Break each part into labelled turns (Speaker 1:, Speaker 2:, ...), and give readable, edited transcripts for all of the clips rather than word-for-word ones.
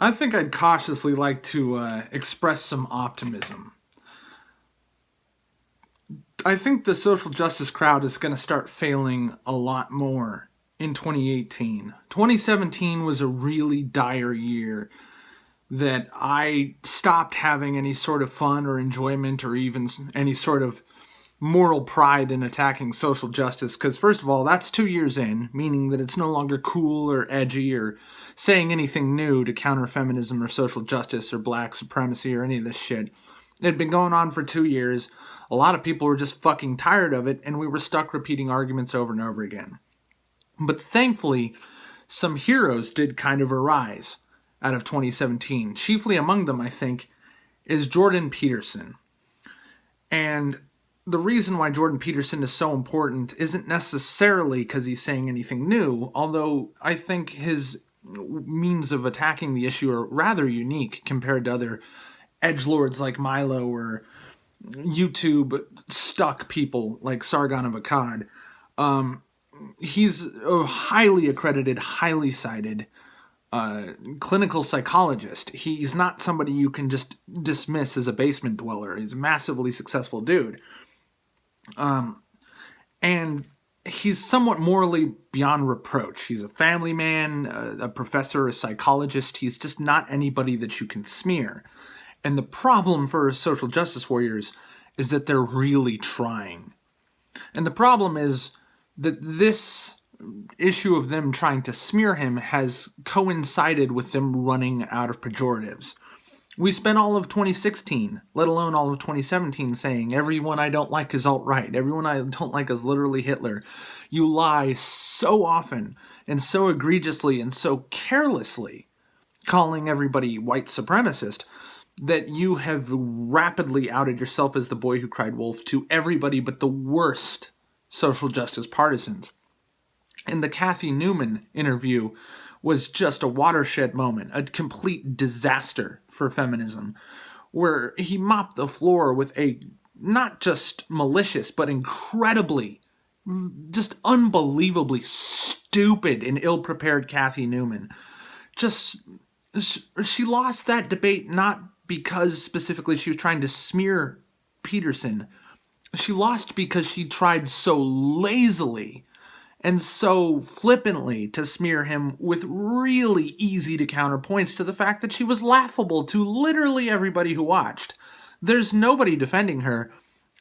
Speaker 1: I think I'd cautiously like to express some optimism. I think the social justice crowd is going to start failing a lot more in 2018. 2017 was a really dire year that I stopped having any sort of fun or enjoyment or even any sort of moral pride in attacking social justice, because first of all, that's 2 years in, meaning that it's no longer cool or edgy or saying anything new to counter feminism or social justice or black supremacy or any of this shit. It had been going on for 2 years. A lot of people were just fucking tired of it, and we were stuck repeating arguments over and over again. But thankfully, some heroes did kind of arise out of 2017. Chiefly among them, I think, is Jordan Peterson. And the reason why Jordan Peterson is so important isn't necessarily because he's saying anything new, although I think his means of attacking the issue are rather unique compared to other edgelords like Milo or YouTube stuck people like Sargon of Akkad. He's a highly accredited, highly cited clinical psychologist. He's not somebody you can just dismiss as a basement dweller. He's a massively successful dude. And he's somewhat morally beyond reproach. He's a family man, a professor, a psychologist. He's just not anybody that you can smear. And the problem for social justice warriors is that they're really trying. And the problem is that this issue of them trying to smear him has coincided with them running out of pejoratives. We spent all of 2016, let alone all of 2017, saying everyone I don't like is alt-right, everyone I don't like is literally Hitler. You lie so often and so egregiously and so carelessly, calling everybody white supremacist, that you have rapidly outed yourself as the boy who cried wolf to everybody but the worst social justice partisans. And the Kathy Newman interview was just a watershed moment, a complete disaster for feminism, where he mopped the floor with a not just malicious, but incredibly, just unbelievably stupid and ill-prepared Kathy Newman. She lost that debate not because specifically she was trying to smear Peterson. She lost because she tried so lazily and so flippantly to smear him with really easy to counter points to the fact that she was laughable to literally everybody who watched. There's nobody defending her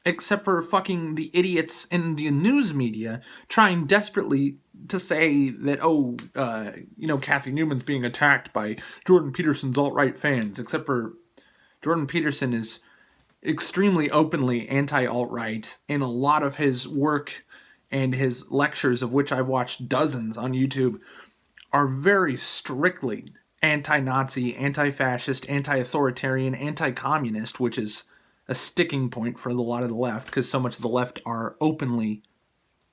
Speaker 1: except for fucking the idiots in the news media trying desperately to say that, Kathy Newman's being attacked by Jordan Peterson's alt-right fans, except for Jordan Peterson is extremely openly anti-alt-right, and a lot of his work and his lectures, of which I've watched dozens on YouTube, are very strictly anti-Nazi, anti-fascist, anti-authoritarian, anti-communist, which is a sticking point for a lot of the left, because so much of the left are openly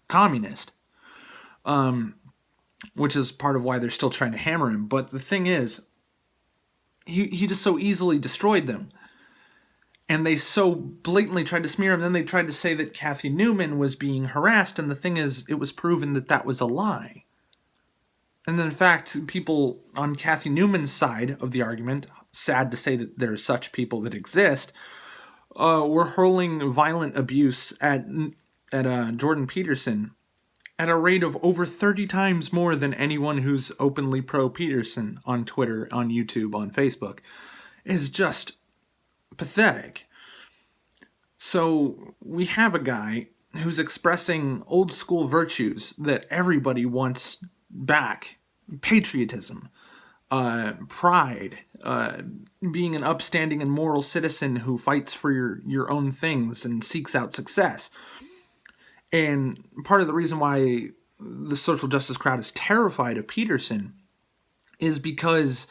Speaker 1: communist, which is part of why they're still trying to hammer him. But the thing is, he just so easily destroyed them. And they so blatantly tried to smear him. Then they tried to say that Kathy Newman was being harassed. And the thing is, it was proven that that was a lie. And then, in fact, people on Kathy Newman's side of the argument, sad to say that there are such people that exist, were hurling violent abuse at Jordan Peterson at a rate of over 30 times more than anyone who's openly pro-Peterson on Twitter, on YouTube, on Facebook. Is just pathetic. So we have a guy who's expressing old school virtues that everybody wants back. Patriotism, pride, being an upstanding and moral citizen who fights for your own things and seeks out success. And part of the reason why the social justice crowd is terrified of Peterson is because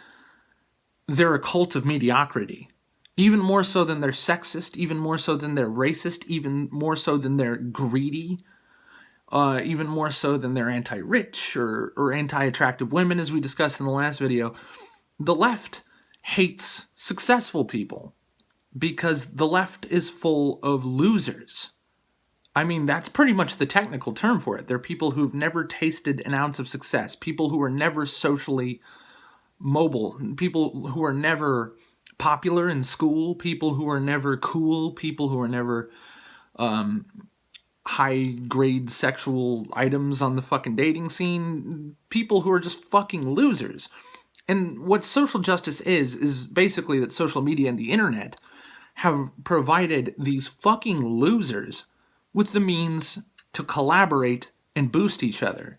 Speaker 1: they're a cult of mediocrity. Even more so than they're sexist, even more so than they're racist, even more so than they're greedy, even more so than they're anti-rich or anti-attractive women, as we discussed in the last video. The left hates successful people because the left is full of losers. I mean, that's pretty much the technical term for it. They're people who've never tasted an ounce of success, people who are never socially mobile, people who are never popular in school, people who are never cool, people who are never high-grade sexual items on the fucking dating scene, people who are just fucking losers. And what social justice is basically that social media and the internet have provided these fucking losers with the means to collaborate and boost each other.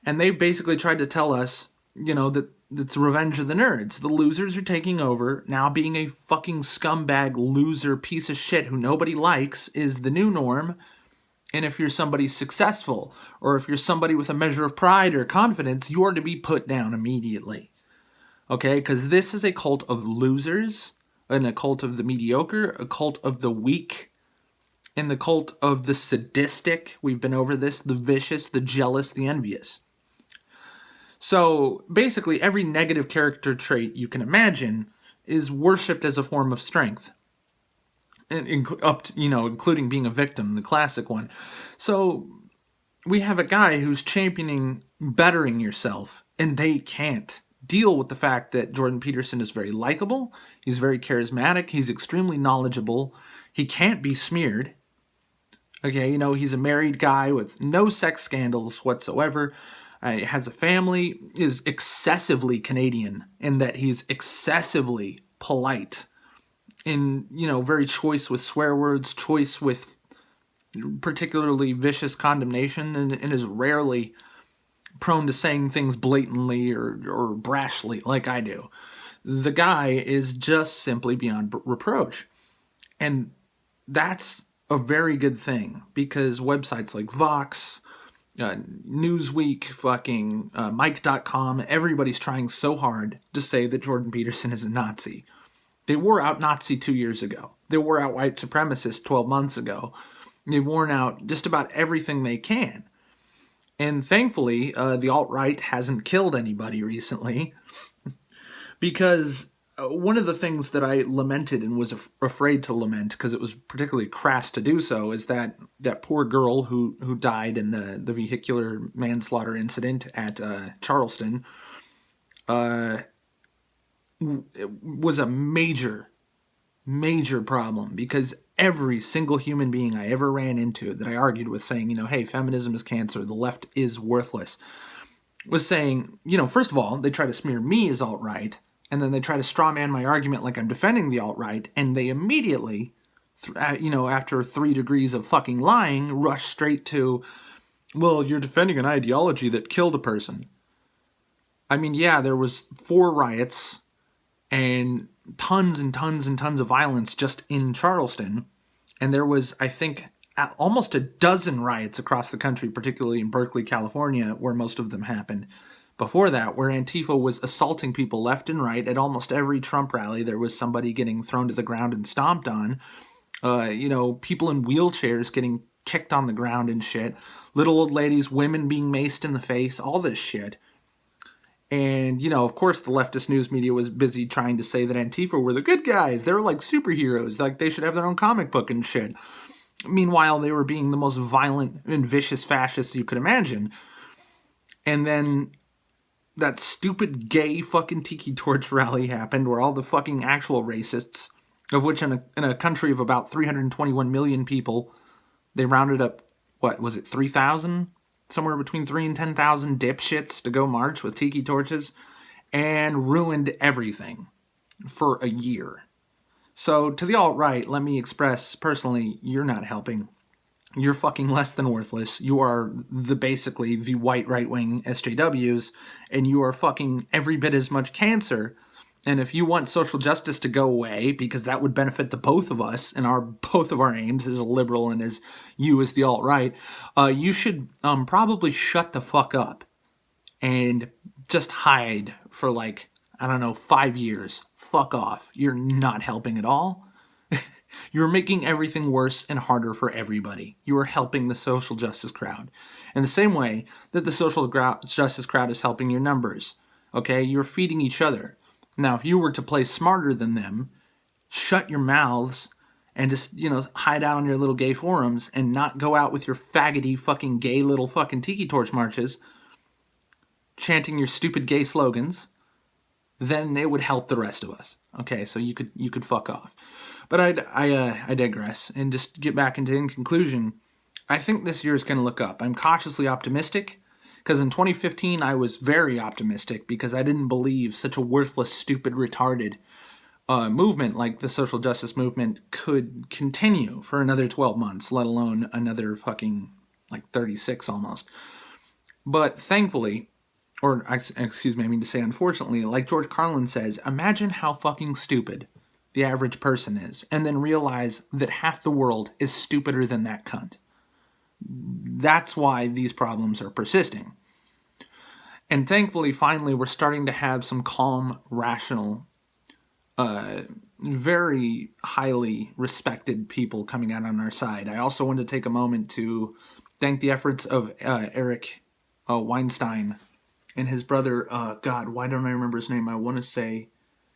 Speaker 1: And they basically tried to tell us, that it's revenge of the nerds. The losers are taking over. Now being a fucking scumbag, loser, piece of shit who nobody likes is the new norm. And if you're somebody successful, or if you're somebody with a measure of pride or confidence, you are to be put down immediately. Okay? Because this is a cult of losers, and a cult of the mediocre, a cult of the weak, and the cult of the sadistic. We've been over this. The vicious, the jealous, the envious. So basically every negative character trait you can imagine is worshipped as a form of strength. Including being a victim, the classic one. So we have a guy who's championing bettering yourself, and they can't deal with the fact that Jordan Peterson is very likable, he's very charismatic, he's extremely knowledgeable, he can't be smeared. Okay, he's a married guy with no sex scandals whatsoever, has a family, is excessively Canadian in that he's excessively polite, and, very choice with swear words, choice with particularly vicious condemnation, and is rarely prone to saying things blatantly or brashly like I do. The guy is just simply beyond reproach. And that's a very good thing, because websites like Vox, Newsweek, fucking Mike.com, everybody's trying so hard to say that Jordan Peterson is a Nazi. They wore out Nazi 2 years ago. They wore out white supremacist 12 months ago. They've worn out just about everything they can. And thankfully, the alt-right hasn't killed anybody recently, because one of the things that I lamented and was afraid to lament, because it was particularly crass to do so, is that poor girl who died in the vehicular manslaughter incident at Charleston was a major, major problem, because every single human being I ever ran into that I argued with saying, hey, feminism is cancer, the left is worthless, was saying, first of all, they try to smear me as alt-right, and then they try to straw man my argument like I'm defending the alt-right, and they immediately, after 3 degrees of fucking lying, rush straight to, well, you're defending an ideology that killed a person. I mean, yeah, there was 4 riots, and tons and tons and tons of violence just in Charleston. And there was, I think, almost a dozen riots across the country, particularly in Berkeley, California, where most of them happened before that, where Antifa was assaulting people left and right. At almost every Trump rally, there was somebody getting thrown to the ground and stomped on. People in wheelchairs getting kicked on the ground and shit. Little old ladies, women being maced in the face, all this shit. And, of course, the leftist news media was busy trying to say that Antifa were the good guys. They were like superheroes, like they should have their own comic book and shit. Meanwhile, they were being the most violent and vicious fascists you could imagine. And then that stupid gay fucking tiki torch rally happened, where all the fucking actual racists, of which in a country of about 321 million people, they rounded up, 3,000? Somewhere between 3,000 and 10,000 dipshits to go march with tiki torches, and ruined everything for a year. So to the alt-right, let me express personally, you're not helping. You're fucking less than worthless. You are basically the white right-wing SJWs, and you are fucking every bit as much cancer. And if you want social justice to go away, because that would benefit the both of us and both of our aims as a liberal and as you as the alt-right, you should probably shut the fuck up and just hide for 5 years. Fuck off. You're not helping at all. You're making everything worse and harder for everybody. You are helping the social justice crowd. In the same way that the social justice crowd is helping your numbers. Okay? You're feeding each other. Now, if you were to play smarter than them, shut your mouths and just, hide out on your little gay forums and not go out with your faggoty fucking gay little fucking tiki torch marches, chanting your stupid gay slogans, then it would help the rest of us. Okay, so you could fuck off. But I digress, and just get back into in conclusion. I think this year is going to look up. I'm cautiously optimistic, because in 2015 I was very optimistic because I didn't believe such a worthless, stupid, retarded movement like the social justice movement could continue for another 12 months, let alone another fucking 36 almost. But thankfully, or excuse me, I mean to say unfortunately, like George Carlin says, imagine how fucking stupid the average person is, and then realize that half the world is stupider than that cunt. That's why these problems are persisting. And thankfully, finally, we're starting to have some calm, rational, very highly respected people coming out on our side. I also want to take a moment to thank the efforts of Eric Weinstein and his brother, God, why don't I remember his name? I want to say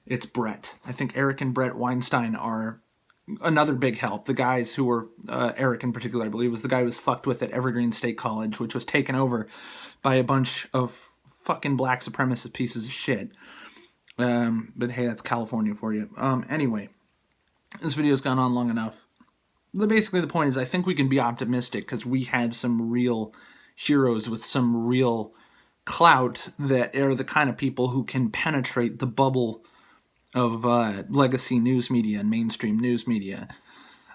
Speaker 1: it's Brett. I think Eric and Brett Weinstein are another big help. The guys who were, Eric in particular, I believe, was the guy who was fucked with at Evergreen State College, which was taken over by a bunch of fucking black supremacist pieces of shit. But hey, that's California for you. Anyway, this video's gone on long enough. Basically, the point is I think we can be optimistic because we have some real heroes with some real clout that are the kind of people who can penetrate the bubble of legacy news media and mainstream news media.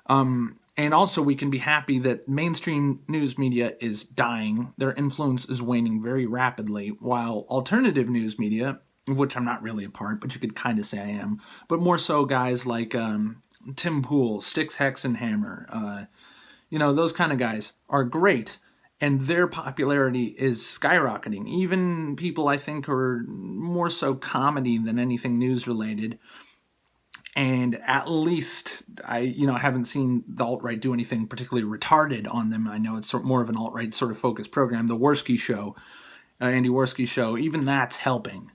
Speaker 1: And also we can be happy that mainstream news media is dying. Their influence is waning very rapidly, while alternative news media, of which I'm not really a part, but you could kind of say I am, but more so guys like Tim Pool, Styx, Hex, and Hammer, those kind of guys are great. And their popularity is skyrocketing. Even people I think are more so comedy than anything news related. And at least I haven't seen the alt-right do anything particularly retarded on them. I know it's more of an alt-right sort of focused program. The Worski Show, Andy Worski Show, even that's helping.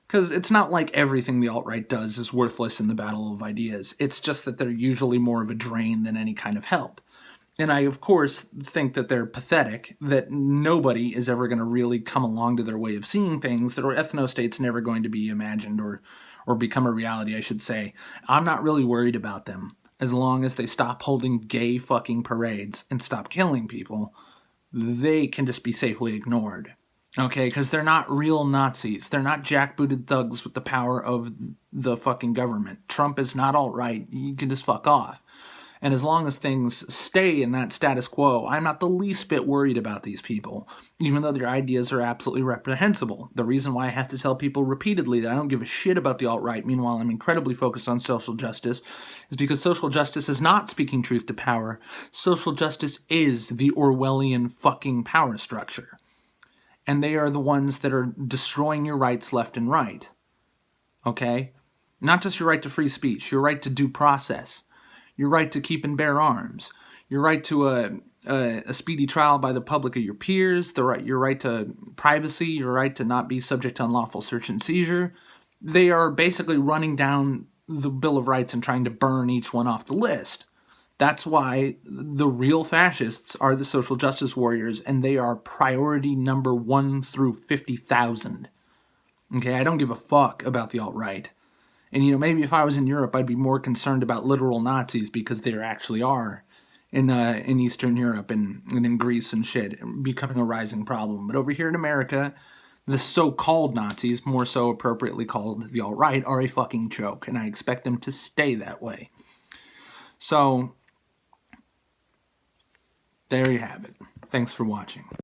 Speaker 1: Because it's not like everything the alt-right does is worthless in the battle of ideas. It's just that they're usually more of a drain than any kind of help. And I, of course, think that they're pathetic, that nobody is ever going to really come along to their way of seeing things, that our ethno-state's never going to be imagined or become a reality, I should say. I'm not really worried about them. As long as they stop holding gay fucking parades and stop killing people, they can just be safely ignored. Okay, because they're not real Nazis. They're not jackbooted thugs with the power of the fucking government. Trump is not alt-right. You can just fuck off. And as long as things stay in that status quo, I'm not the least bit worried about these people, even though their ideas are absolutely reprehensible. The reason why I have to tell people repeatedly that I don't give a shit about the alt-right, meanwhile I'm incredibly focused on social justice, is because social justice is not speaking truth to power. Social justice is the Orwellian fucking power structure. And they are the ones that are destroying your rights left and right. Okay? Not just your right to free speech, your right to due process. Your right to keep and bear arms, your right to a speedy trial by the public of your peers, your right to privacy, your right to not be subject to unlawful search and seizure. They are basically running down the Bill of Rights and trying to burn each one off the list. That's why the real fascists are the social justice warriors, and they are priority number 1 through 50,000. Okay, I don't give a fuck about the alt-right. And, maybe if I was in Europe, I'd be more concerned about literal Nazis, because there actually are in Eastern Europe and in Greece and shit, becoming a rising problem. But over here in America, the so-called Nazis, more so appropriately called the alt-right, are a fucking joke. And I expect them to stay that way. So, there you have it. Thanks for watching.